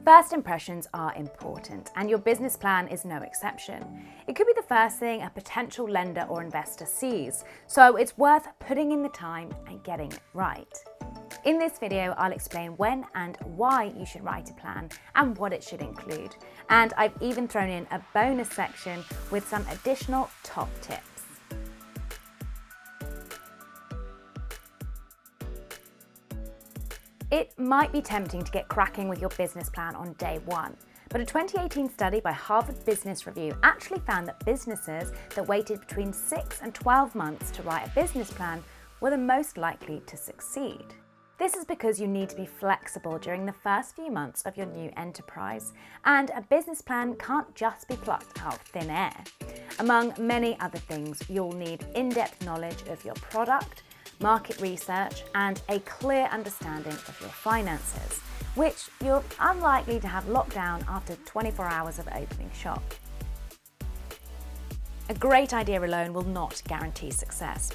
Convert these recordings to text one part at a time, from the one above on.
First impressions are important, and your business plan is no exception. It could be the first thing a potential lender or investor sees, so it's worth putting in the time and getting it right. In this video, I'll explain when and why you should write a plan and what it should include. And I've even thrown in a bonus section with some additional top tips. It might be tempting to get cracking with your business plan on day one, but a 2018 study by Harvard Business Review actually found that businesses that waited between 6 and 12 months to write a business plan were the most likely to succeed. This is because you need to be flexible during the first few months of your new enterprise, and a business plan can't just be plucked out of thin air. Among many other things, you'll need in-depth knowledge of your product, market research, and a clear understanding of your finances, which you're unlikely to have locked down after 24 hours of opening shop. A great idea alone will not guarantee success.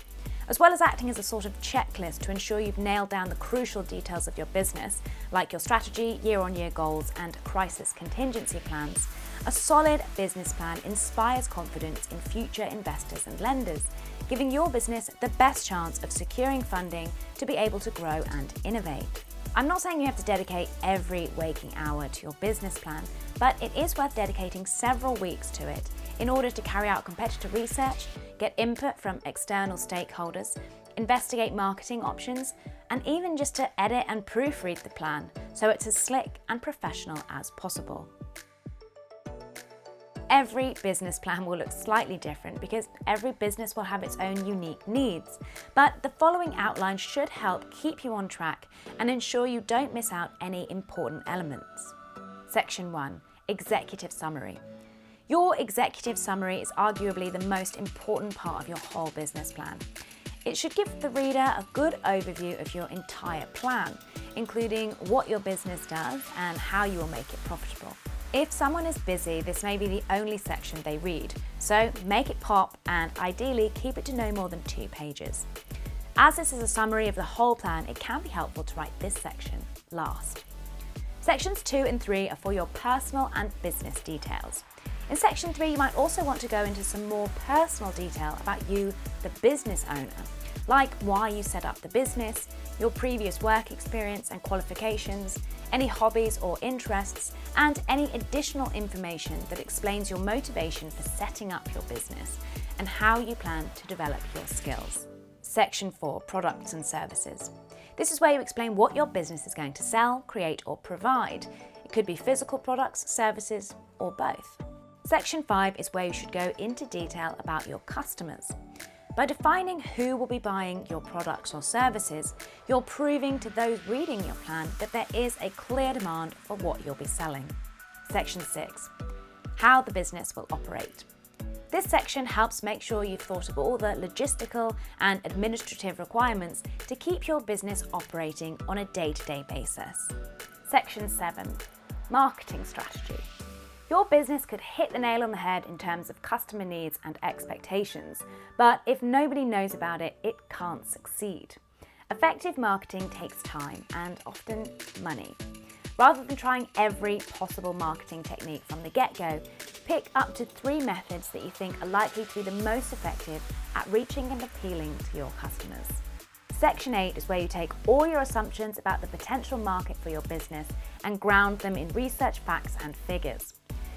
As well as acting as a sort of checklist to ensure you've nailed down the crucial details of your business, like your strategy, year-on-year goals, and crisis contingency plans, a solid business plan inspires confidence in future investors and lenders, giving your business the best chance of securing funding to be able to grow and innovate. I'm not saying you have to dedicate every waking hour to your business plan, but it is worth dedicating several weeks to it in order to carry out competitor research, get input from external stakeholders, investigate marketing options, and even just to edit and proofread the plan so it's as slick and professional as possible. Every business plan will look slightly different because every business will have its own unique needs, but the following outline should help keep you on track and ensure you don't miss out any important elements. Section 1. Executive Summary. Your executive summary is arguably the most important part of your whole business plan. It should give the reader a good overview of your entire plan, including what your business does and how you will make it profitable. If someone is busy, this may be the only section they read, so make it pop and ideally keep it to no more than 2 pages. As this is a summary of the whole plan, it can be helpful to write this section last. Sections 2 and 3 are for your personal and business details. In section 3, you might also want to go into some more personal detail about you, the business owner, like why you set up the business, your previous work experience and qualifications, any hobbies or interests, and any additional information that explains your motivation for setting up your business and how you plan to develop your skills. Section 4, Products and Services. This is where you explain what your business is going to sell, create, or provide. It could be physical products, services, or both. Section 5 is where you should go into detail about your customers. By defining who will be buying your products or services, you're proving to those reading your plan that there is a clear demand for what you'll be selling. Section 6. How the business will operate. This section helps make sure you've thought of all the logistical and administrative requirements to keep your business operating on a day-to-day basis. Section 7. Marketing strategy. Your business could hit the nail on the head in terms of customer needs and expectations, but if nobody knows about it, it can't succeed. Effective marketing takes time and often money. Rather than trying every possible marketing technique from the get-go, pick up to 3 methods that you think are likely to be the most effective at reaching and appealing to your customers. Section 8 is where you take all your assumptions about the potential market for your business and ground them in research facts and figures.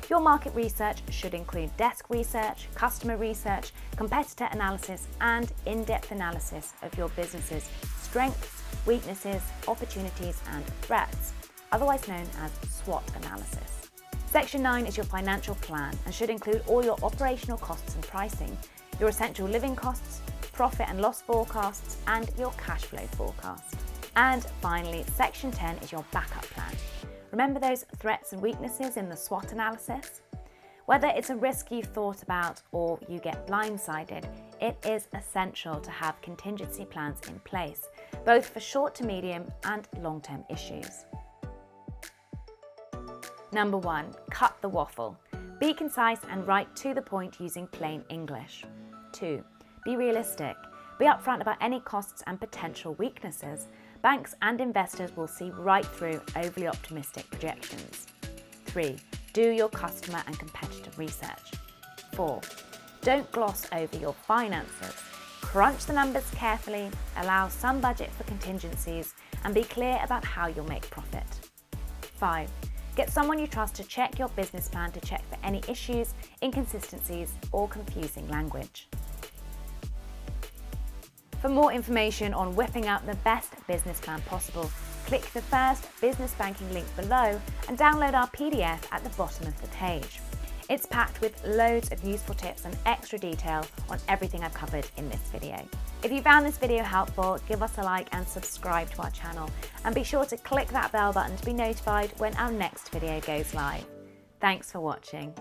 Your market research should include desk research, customer research, competitor analysis, and in-depth analysis of your business's strengths, weaknesses, opportunities, and threats, otherwise known as SWOT analysis. Section 9 is your financial plan and should include all your operational costs and pricing, your essential living costs, profit and loss forecasts, and your cash flow forecast. And finally, Section 10 is your backup plan. Remember those threats and weaknesses in the SWOT analysis? Whether it's a risk you've thought about or you get blindsided, it is essential to have contingency plans in place, both for short to medium and long-term issues. Number 1, cut the waffle. Be concise and write to the point using plain English. 2, be realistic. Be upfront about any costs and potential weaknesses. Banks and investors will see right through overly optimistic projections. 3. Do your customer and competitor research. 4. Don't gloss over your finances. Crunch the numbers carefully, allow some budget for contingencies, and be clear about how you'll make profit. 5. Get someone you trust to check your business plan to check for any issues, inconsistencies, or confusing language. For more information on whipping up the best business plan possible, click the first business banking link below and download our PDF at the bottom of the page. It's packed with loads of useful tips and extra detail on everything I've covered in this video. If you found this video helpful, give us a like and subscribe to our channel, and be sure to click that bell button to be notified when our next video goes live. Thanks for watching.